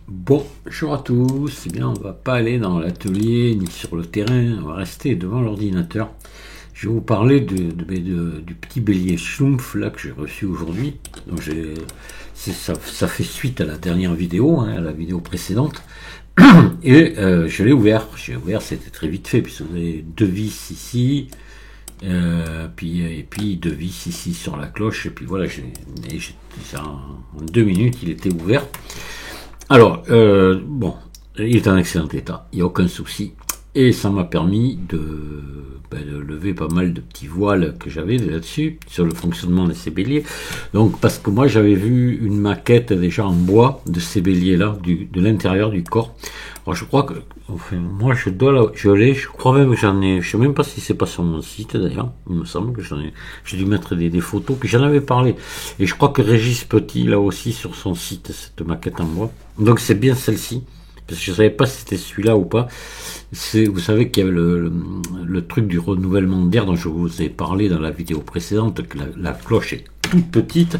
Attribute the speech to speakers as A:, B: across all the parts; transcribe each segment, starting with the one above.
A: Bonjour à tous, eh bien on va pas aller dans l'atelier ni sur le terrain, on va rester devant l'ordinateur. Je vais vous parler du petit bélier Schlumpf là que j'ai reçu aujourd'hui. Donc ça fait suite à la dernière vidéo, à la vidéo précédente. Et je l'ai ouvert. C'était très vite fait, puisque vous avez deux vis ici, et puis deux vis ici sur la cloche, et puis voilà, en 2 minutes il était ouvert. Alors, bon, il est en excellent état, il n'y a aucun souci. Et ça m'a permis de lever pas mal de petits voiles que j'avais là-dessus, sur le fonctionnement de ces béliers. Donc, parce que moi, j'avais vu une maquette déjà en bois de ces béliers-là, de l'intérieur du corps. Alors, je crois que, enfin, moi, je crois même que j'en ai, je sais même pas si c'est pas sur mon site d'ailleurs, il me semble que j'ai dû mettre des photos, puis j'en avais parlé. Et je crois que Régis Petit, là aussi, sur son site, cette maquette en bois. Donc, c'est bien celle-ci. Parce que je ne savais pas si c'était celui-là ou pas. Vous savez qu'il y avait le truc du renouvellement d'air dont je vous ai parlé dans la vidéo précédente, que la cloche est toute petite,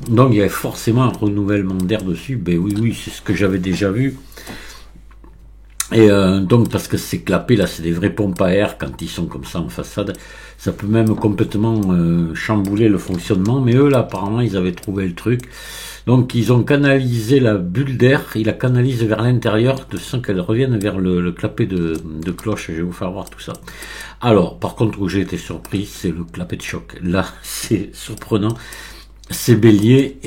A: donc il y avait forcément un renouvellement d'air dessus. Ben oui, c'est ce que j'avais déjà vu. Et donc parce que ces clapets là, c'est des vraies pompes à air quand ils sont comme ça en façade, ça peut même complètement chambouler le fonctionnement. Mais eux là, apparemment, ils avaient trouvé le truc. Donc ils ont canalisé la bulle d'air, ils la canalisent vers l'intérieur, de façon qu'elle revienne vers le clapet de cloche. Je vais vous faire voir tout ça. Alors, par contre, où j'ai été surpris, c'est le clapet de choc. Là, c'est surprenant. Ces béliers,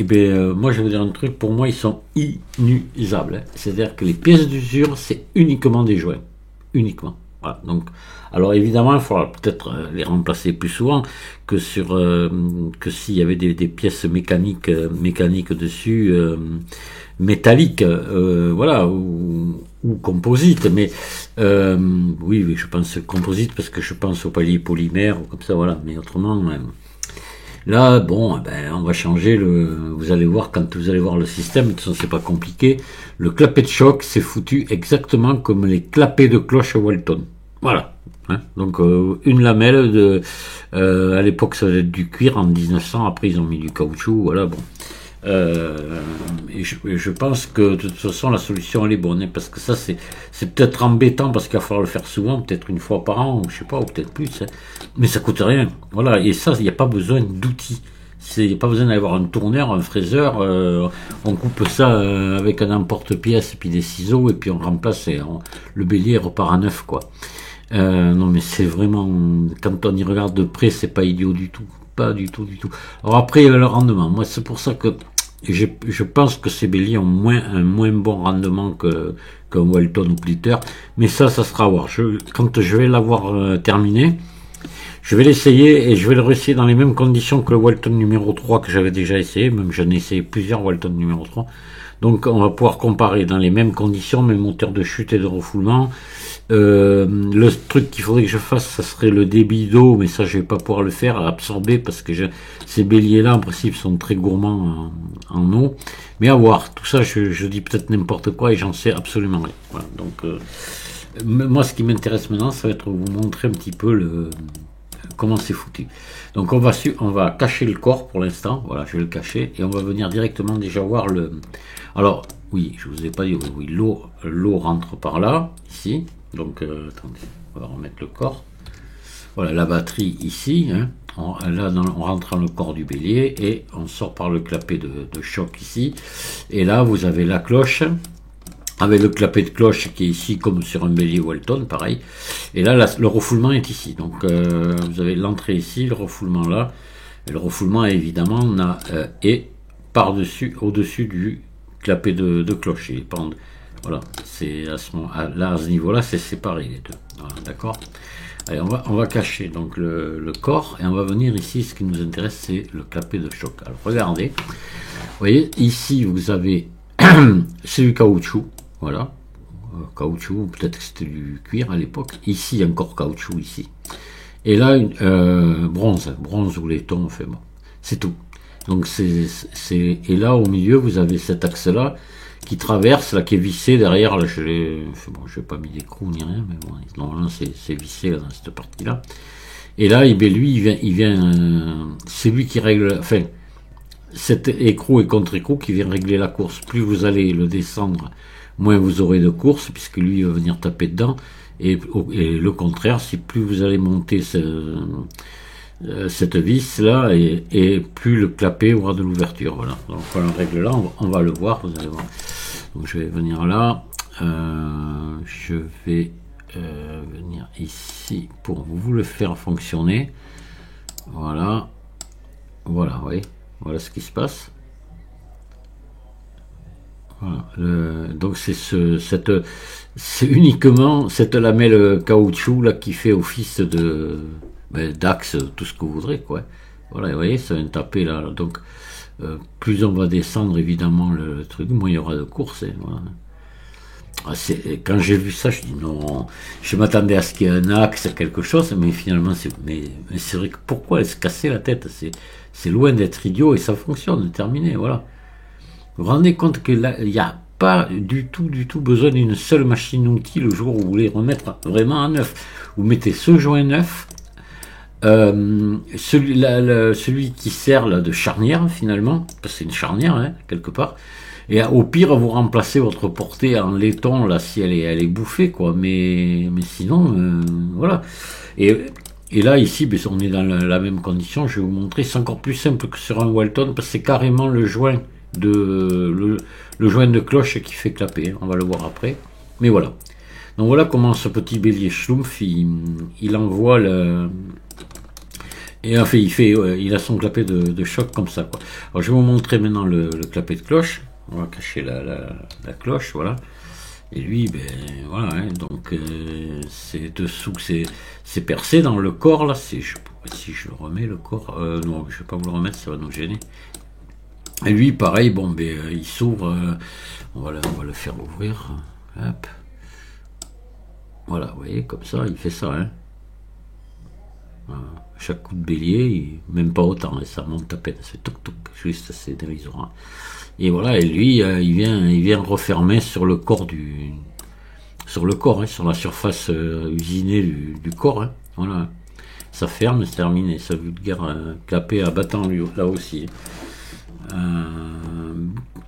A: moi je vais vous dire un truc, pour moi ils sont inusables. C'est-à-dire que les pièces d'usure, c'est uniquement des joints. Uniquement. Voilà. Donc, alors évidemment, il faudra peut-être les remplacer plus souvent que que s'il y avait des pièces mécaniques dessus, métalliques, voilà, ou composites. Mais oui, je pense composite parce que je pense au palier polymère ou comme ça, voilà. Mais autrement. Là, bon, on va changer vous allez voir, quand vous allez voir le système, de toute façon, c'est pas compliqué. Le clapet de choc, c'est foutu exactement comme les clapets de cloche Walton. Voilà. Donc, une lamelle à l'époque, ça devait être du cuir en 1900, après ils ont mis du caoutchouc, voilà, bon. Et je pense que de toute façon la solution elle est bonne, parce que ça c'est peut-être embêtant parce qu'il va falloir le faire souvent, peut-être une fois par an, ou je sais pas, ou peut-être plus, mais ça coûte rien. Voilà, et ça, il n'y a pas besoin d'outils. Il n'y a pas besoin d'avoir un tourneur, un fraiseur, on coupe ça avec un emporte-pièce et puis des ciseaux, et puis on remplace le bélier repart à neuf, quoi. Non mais c'est vraiment, quand on y regarde de près, c'est pas idiot du tout. Pas du tout, du tout. Alors après, le rendement, moi c'est pour ça que je pense que ces béliers ont un moins bon rendement qu'un Walton ou Plitter, mais ça sera à voir. Quand je vais l'avoir terminé, je vais l'essayer et je vais le réessayer dans les mêmes conditions que le Walton numéro 3 que j'avais déjà essayé, même j'en ai essayé plusieurs Walton numéro 3. Donc on va pouvoir comparer dans les mêmes conditions, même moteur de chute et de refoulement. Le truc qu'il faudrait que je fasse, ça serait le débit d'eau, mais ça je vais pas pouvoir le faire, absorber, parce que ces béliers là en principe sont très gourmands en eau, mais à voir. Tout ça je dis peut-être n'importe quoi et j'en sais absolument rien. Voilà. Donc moi ce qui m'intéresse maintenant, ça va être vous montrer un petit peu comment c'est foutu. Donc on va cacher le corps pour l'instant, voilà, je vais le cacher, et on va venir directement déjà voir alors oui, je vous ai pas dit, oui, l'eau rentre par là, ici. Donc, attendez, on va remettre le corps. Voilà, la batterie ici. On rentre dans le corps du bélier et on sort par le clapet de choc ici. Et là, vous avez la cloche, avec le clapet de cloche qui est ici, comme sur un bélier Walton, pareil. Et là, le refoulement est ici. Donc, vous avez l'entrée ici, le refoulement là. Et le refoulement, évidemment, est par-dessus, au-dessus du clapet de cloche. Voilà, c'est à ce niveau-là, c'est séparé les deux. Voilà, d'accord. Allez, on va cacher donc le corps et on va venir ici. Ce qui nous intéresse, c'est le clapet de choc. Alors regardez, vous voyez ici, vous avez c'est du caoutchouc, voilà, caoutchouc. Peut-être que c'était du cuir à l'époque. Ici encore caoutchouc ici. Et là bronze ou laiton, enfin bon, c'est tout. Donc et là au milieu vous avez cet axe-là qui traverse, là, qui est vissé derrière. Là, je n'ai pas mis d'écrou ni rien, mais bon, normalement c'est vissé là, dans cette partie-là. Et là, lui, il vient, c'est lui qui règle. Enfin, cet écrou et contre-écrou qui vient régler la course. Plus vous allez le descendre, moins vous aurez de course, puisque lui va venir taper dedans. Et le contraire, si plus vous allez monter cette vis là, et plus le clapet aura de l'ouverture. Voilà. Donc voilà, la règle là, on va le voir, vous allez voir. Donc je vais venir là, je vais venir ici pour vous le faire fonctionner. Voilà, voilà, oui, voilà ce qui se passe. Voilà, donc c'est uniquement cette lamelle caoutchouc là qui fait office de d'axe, tout ce que vous voudrez, quoi. Voilà, vous voyez, ça vient taper là. Donc plus on va descendre évidemment le truc, moins il y aura de course. Voilà. Quand j'ai vu ça, je dis non, je m'attendais à ce qu'il y ait un axe, quelque chose, mais finalement mais c'est vrai que pourquoi elle se casser la tête, c'est loin d'être idiot et ça fonctionne, terminé, voilà. Vous vous rendez compte que là, il n'y a pas du tout besoin d'une seule machine-outil le jour où vous voulez remettre vraiment à neuf. Vous mettez ce joint neuf, celui qui sert là de charnière finalement, parce que c'est une charnière hein, quelque part, et au pire vous remplacez votre portée en laiton là si elle est bouffée quoi, mais sinon voilà. Et là ici on est dans la même condition, je vais vous montrer, c'est encore plus simple que sur un Walton parce que c'est carrément le joint le joint de cloche qui fait clapper, on va le voir après, mais voilà. Donc voilà comment ce petit bélier Schlumpf il envoie le et enfin il a son clapet de choc comme ça quoi. Alors je vais vous montrer maintenant le clapet de cloche, on va cacher la cloche, voilà. Et lui ben voilà hein, donc c'est dessous, c'est percé dans le corps là, si je le remets le corps, non je vais pas vous le remettre, ça va nous gêner. Et lui, pareil, bon, ben, il s'ouvre, on va le faire ouvrir, hop, voilà, vous voyez, comme ça, il fait ça, hein. Voilà. Chaque coup de bélier, même pas autant, et ça monte à peine, c'est touc touc, juste, c'est dérisoire. Et voilà, et lui, il vient refermer sur le corps sur le corps, hein, sur la surface usinée du corps, hein, voilà. Ça ferme, c'est terminé, ça vulgaire clapet abattant lui, là aussi.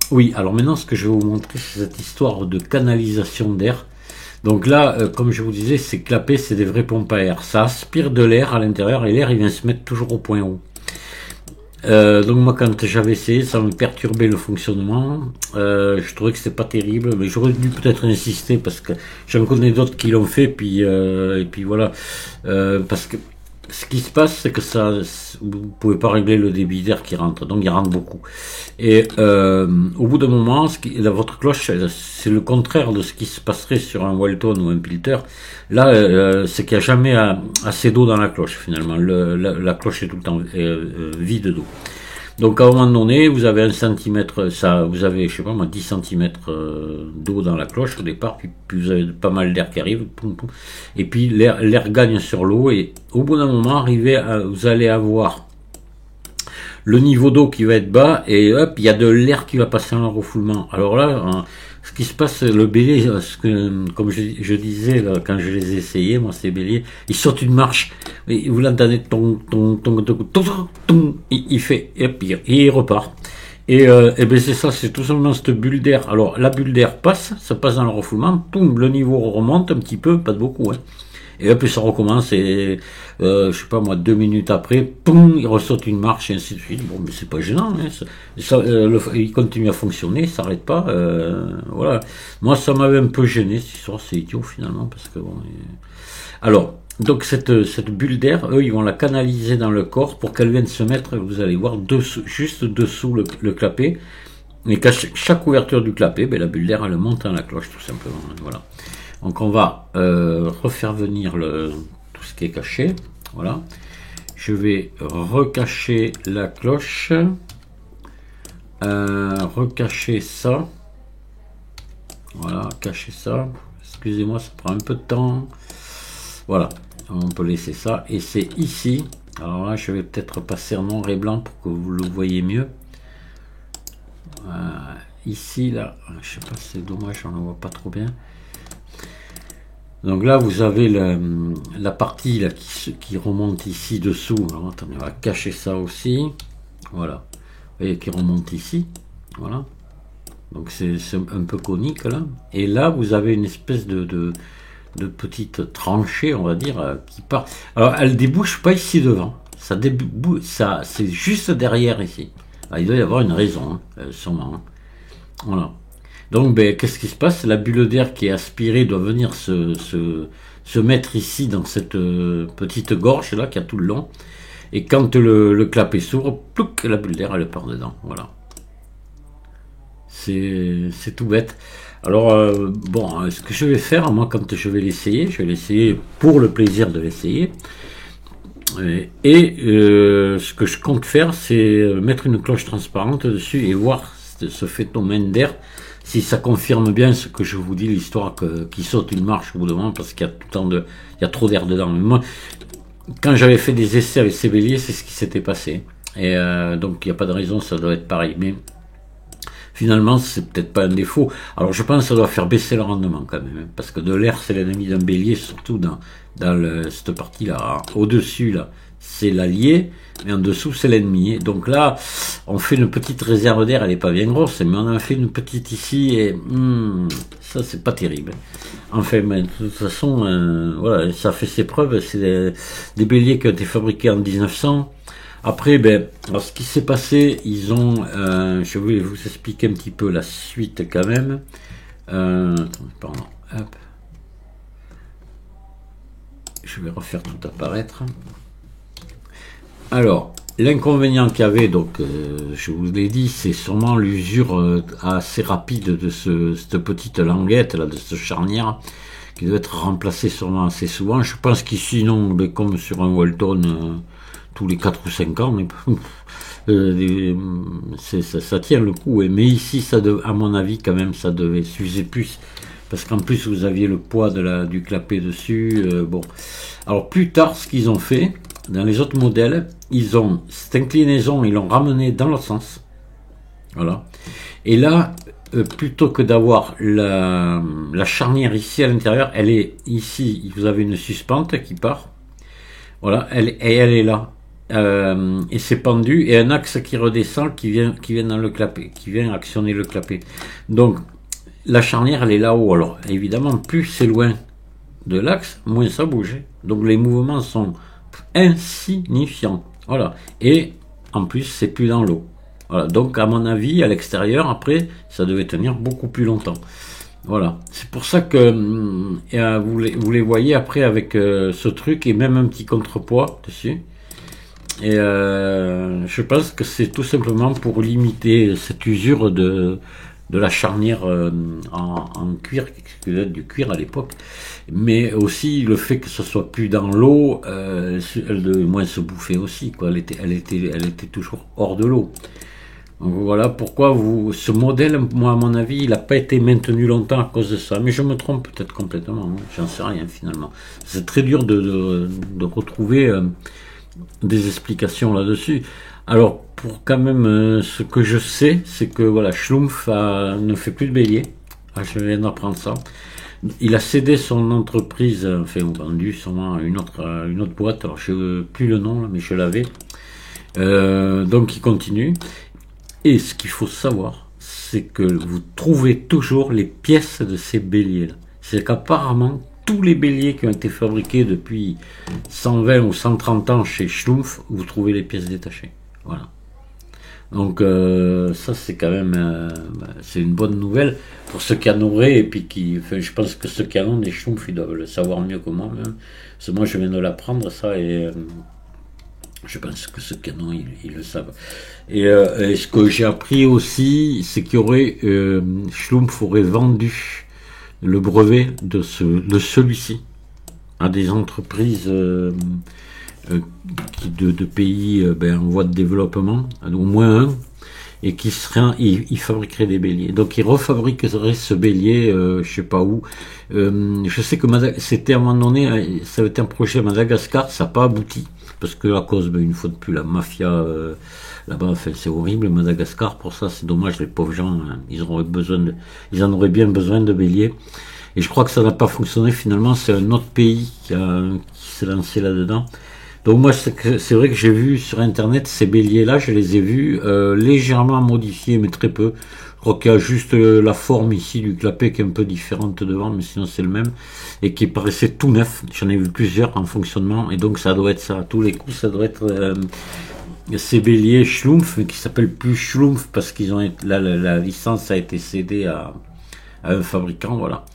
A: Oui, alors maintenant ce que je vais vous montrer c'est cette histoire de canalisation d'air. Donc là, comme je vous disais, c'est clapé, c'est des vraies pompes à air. Ça aspire de l'air à l'intérieur et l'air il vient se mettre toujours au point haut. Donc moi quand j'avais essayé, ça me perturbait le fonctionnement. Je trouvais que c'était pas terrible, mais j'aurais dû peut-être insister parce que j'en connais d'autres qui l'ont fait, puis et puis voilà, parce que ce qui se passe, c'est que vous pouvez pas régler le débit d'air qui rentre, donc il rentre beaucoup. Et au bout d'un moment, votre cloche, c'est le contraire de ce qui se passerait sur un Walton ou un Pilter. Là, c'est qu'il n'y a jamais assez d'eau dans la cloche finalement. La cloche est tout le temps vide d'eau. Donc à un moment donné, vous avez 1 centimètre, vous avez, je sais pas moi, 10 centimètres d'eau dans la cloche au départ, puis vous avez pas mal d'air qui arrive, et puis l'air gagne sur l'eau, et au bout d'un moment, vous allez avoir le niveau d'eau qui va être bas, et hop, il y a de l'air qui va passer en refoulement. Alors là, ce qui se passe, le bélier, comme je disais là, quand je les ai essayés, moi ces béliers, ils sautent une marche, et vous l'entendez, il fait, et puis il repart. Et ben c'est ça, c'est tout simplement cette bulle d'air. Alors la bulle d'air ça passe dans le refoulement, le niveau remonte un petit peu, pas de beaucoup, hein. Et puis ça recommence et je sais pas moi 2 minutes après, il ressaute une marche et ainsi de suite. Bon mais c'est pas gênant, hein. Il continue à fonctionner, il s'arrête pas. Voilà. Moi ça m'avait un peu gêné cette histoire, c'est idiot finalement parce que bon. Alors donc cette bulle d'air, eux ils vont la canaliser dans le corps pour qu'elle vienne se mettre, vous allez voir juste dessous le clapet. Et qu'à chaque ouverture du clapet, ben, la bulle d'air elle monte dans la cloche tout simplement. Voilà. Donc on va refaire venir tout ce qui est caché. Voilà. Je vais recacher la cloche. Recacher ça. Voilà, cacher ça. Excusez-moi, ça prend un peu de temps. Voilà, on peut laisser ça. Et c'est ici. Alors là, je vais peut-être passer en noir et blanc pour que vous le voyez mieux. Ici, là, je sais pas, c'est dommage, on ne voit pas trop bien. Donc là, vous avez la partie là, qui remonte ici dessous. Alors, attendez, on va cacher ça aussi. Voilà. voyez, qui remonte ici, voilà. Donc c'est un peu conique là. Et là, vous avez une espèce de petite tranchée, on va dire, qui part. Alors, elle débouche pas ici devant. Ça, c'est juste derrière ici. Alors, il doit y avoir une raison, hein, sûrement. Hein. Voilà. Donc, ben, qu'est-ce qui se passe? La bulle d'air qui est aspirée doit venir se mettre ici dans cette petite gorge là qui a tout le long. Et quand le clapet s'ouvre, plouc, la bulle d'air elle part dedans. Voilà. C'est tout bête. Alors, bon, ce que je vais faire, moi, quand je vais l'essayer pour le plaisir de l'essayer. Ce que je compte faire, c'est mettre une cloche transparente dessus et voir ce phénomène d'air, si ça confirme bien ce que je vous dis, l'histoire qu'il saute une marche au bout d'un moment parce qu'il y a tout le temps il y a trop d'air dedans. Mais moi, quand j'avais fait des essais avec ces béliers, c'est ce qui s'était passé. Et donc, il n'y a pas de raison, ça doit être pareil. Mais finalement, c'est peut-être pas un défaut. Alors, je pense que ça doit faire baisser le rendement quand même, hein, parce que de l'air, c'est l'ennemi d'un bélier, surtout dans cette partie-là. Au-dessus, là, c'est l'allié, mais en dessous, c'est l'ennemi. Donc là, on fait une petite réserve d'air, elle est pas bien grosse, mais on en fait une petite ici, et ça, c'est pas terrible. Enfin, mais de toute façon, voilà, ça fait ses preuves. C'est des béliers qui ont été fabriqués en 1900. Après, ben, alors ce qui s'est passé, ils ont, je vais vous expliquer un petit peu la suite quand même. Pardon, hop. Je vais refaire tout apparaître. Alors, l'inconvénient qu'il y avait, donc, je vous l'ai dit, c'est sûrement l'usure assez rapide de cette petite languette, là, de cette charnière, qui doit être remplacée sûrement assez souvent. Je pense qu'ici, non, mais comme sur un Walton, tous les 4 ou 5 ans, mais ça tient le coup. Mais ici, à mon avis, quand même, ça devait s'user plus. Parce qu'en plus, vous aviez le poids du clapet dessus. Bon. Alors, plus tard, ce qu'ils ont fait, dans les autres modèles, ils ont cette inclinaison, ils l'ont ramené dans l'autre sens. Voilà. Et là, plutôt que d'avoir la charnière ici à l'intérieur, elle est ici. Vous avez une suspente qui part. Voilà. Elle est là. Et c'est pendu. Et un axe qui redescend, qui vient dans le clapet, qui vient actionner le clapet. Donc, la charnière, elle est là-haut. Alors, évidemment, plus c'est loin de l'axe, moins ça bouge. Donc, les mouvements sont insignifiants. Voilà. Et, en plus, c'est plus dans l'eau. Voilà. Donc, à mon avis, à l'extérieur, après, ça devait tenir beaucoup plus longtemps. Voilà. C'est pour ça que vous les voyez après avec ce truc et même un petit contrepoids dessus. Et je pense que c'est tout simplement pour limiter cette usure de la charnière en cuir, qui devait être du cuir à l'époque, mais aussi le fait que ce soit plus dans l'eau, elle devait moins se bouffer aussi, quoi. Elle était toujours hors de l'eau. Donc voilà pourquoi ce modèle, moi à mon avis, il n'a pas été maintenu longtemps à cause de ça. Mais je me trompe peut-être complètement, hein. J'en sais rien finalement. C'est très dur de retrouver des explications là-dessus. Alors pour quand même ce que je sais, c'est que voilà, Schlumpf ne fait plus de bélier. Ah, je viens d'apprendre ça. Il a cédé son entreprise, enfin vendu sûrement une autre boîte. Alors je n'ai plus le nom là, mais je l'avais. Donc il continue. Et ce qu'il faut savoir, c'est que vous trouvez toujours les pièces de ces béliers-là. C'est qu'apparemment, tous les béliers qui ont été fabriqués depuis 120 ou 130 ans chez Schlumpf, vous trouvez les pièces détachées. Voilà. Donc ça, c'est quand même c'est une bonne nouvelle pour ceux qui en auraient et puis enfin, je pense que ceux qui en ont des Schlumpf, ils doivent le savoir mieux que moi même. Parce que moi, je viens de l'apprendre ça et je pense que ceux qui en ont, ils le savent. Et ce que j'ai appris aussi, c'est qu'il y aurait Schlumpf aurait vendu le brevet de celui-ci à des entreprises de pays en voie de développement, au moins un, et qui il fabriquerait des béliers. Donc il refabriquerait ce bélier, je sais pas où. Je sais que c'était à un moment donné, ça avait été un projet à Madagascar, ça n'a pas abouti. Parce que à cause, une fois de plus, la mafia là-bas, c'est horrible, Madagascar, pour ça, c'est dommage, les pauvres gens, hein, ils en auraient bien besoin de béliers. Et je crois que ça n'a pas fonctionné, finalement, c'est un autre pays qui s'est lancé là-dedans. Donc moi, c'est vrai que j'ai vu sur Internet ces béliers-là, je les ai vus légèrement modifiés, mais très peu. Je crois qu'il y a juste la forme ici du clapet qui est un peu différente devant, mais sinon c'est le même, et qui paraissait tout neuf. J'en ai vu plusieurs en fonctionnement, et donc ça doit être ça. À tous les coups, ça doit être ces béliers Schlumpf, qui s'appellent plus Schlumpf parce qu'ils ont la licence a été cédée à un fabricant, voilà.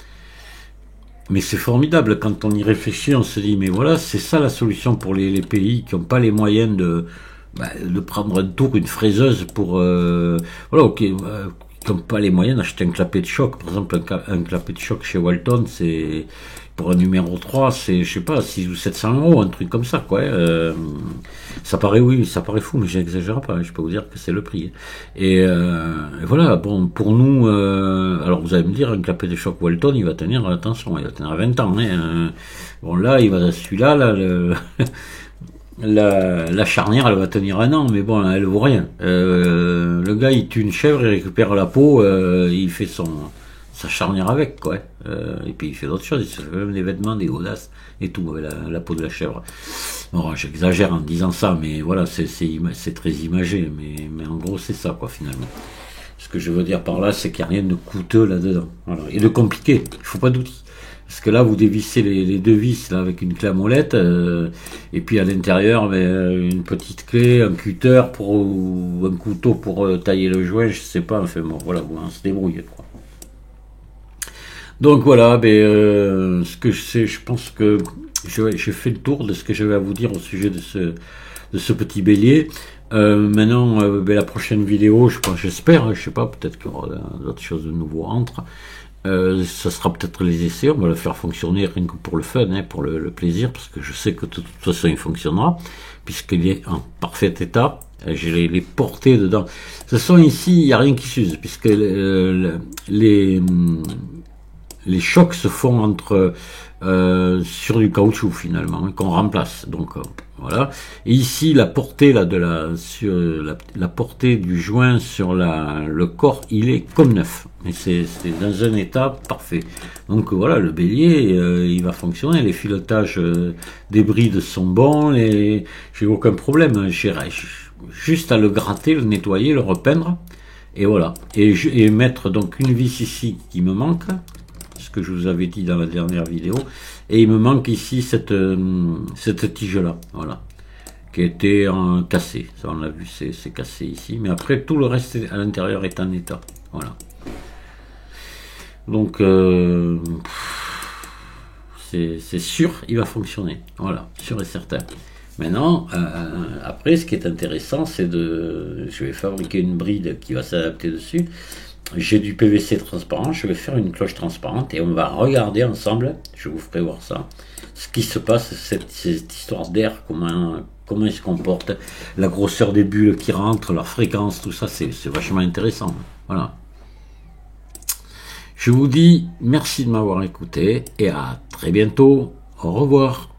A: Mais c'est formidable, quand on y réfléchit, on se dit, mais voilà, c'est ça la solution pour les pays qui n'ont pas les moyens de prendre un tour, une fraiseuse pour... voilà, ok, qui n'ont pas les moyens d'acheter un clapet de choc. Par exemple, un clapet de choc chez Walton, c'est... Pour un numéro 3, c'est, je sais pas, 6 ou 700 €, un truc comme ça, quoi. Ça paraît, oui, ça paraît fou, mais j'exagère pas, je peux vous dire que c'est le prix. Et voilà, bon, pour nous, alors vous allez me dire, un clapet de choc Walton, il va tenir, attention, il va tenir 20 ans. Bon, là, celui-là, là, la charnière, elle va tenir 1 an, mais bon, elle vaut rien. Le gars, il tue une chèvre, il récupère la peau, il fait sa charnière avec, quoi. Et puis il fait d'autres choses, il se fait même des vêtements, des godasses et tout, avec la peau de la chèvre. Bon, j'exagère en disant ça, mais voilà, c'est très imagé, mais en gros c'est ça, quoi, finalement. Ce que je veux dire par là, c'est qu'il n'y a rien de coûteux là-dedans. Voilà. Et de compliqué, il faut pas d'outils. Parce que là, vous dévissez les deux vis là, avec une clé à molette, et puis à l'intérieur, une petite clé, un cutter ou un couteau pour tailler le joint, je sais pas, enfin bon, voilà, on se débrouille, quoi. Donc voilà, ce que je sais, je pense que j'ai fait le tour de ce que j'avais à vous dire au sujet de ce petit bélier. Maintenant, la prochaine vidéo, j'espère, je sais pas, peut-être qu'il y aura d'autres choses de nouveau entre. Ça sera peut-être les essais, on va le faire fonctionner rien que pour le fun, pour le plaisir, parce que je sais que de toute façon il fonctionnera, puisqu'il est en parfait état. J'ai les portées dedans. De toute façon, ici, il n'y a rien qui s'use, puisque les chocs se font sur du caoutchouc finalement, qu'on remplace. Donc voilà. Et ici, la portée là sur la portée du joint sur le corps, il est comme neuf. Et c'est dans un état parfait. Donc voilà, le bélier, il va fonctionner. Les filotages des brides sont bons. J'ai aucun problème. J'ai juste à le gratter, le nettoyer, le repeindre. Et voilà. Et mettre donc une vis ici qui me manque, ce que je vous avais dit dans la dernière vidéo, et il me manque ici cette tige là, voilà, qui a été cassée. Ça, on l'a vu, c'est cassé ici, mais après tout le reste à l'intérieur est en état, voilà. Donc c'est sûr, il va fonctionner, voilà, sûr et certain. Maintenant, après, ce qui est intéressant, je vais fabriquer une bride qui va s'adapter dessus. J'ai du PVC transparent, je vais faire une cloche transparente et on va regarder ensemble, je vous ferai voir ça, ce qui se passe, cette histoire d'air, comment il se comporte, la grosseur des bulles qui rentrent, leur fréquence, tout ça, c'est vachement intéressant. Voilà. Je vous dis merci de m'avoir écouté et à très bientôt. Au revoir.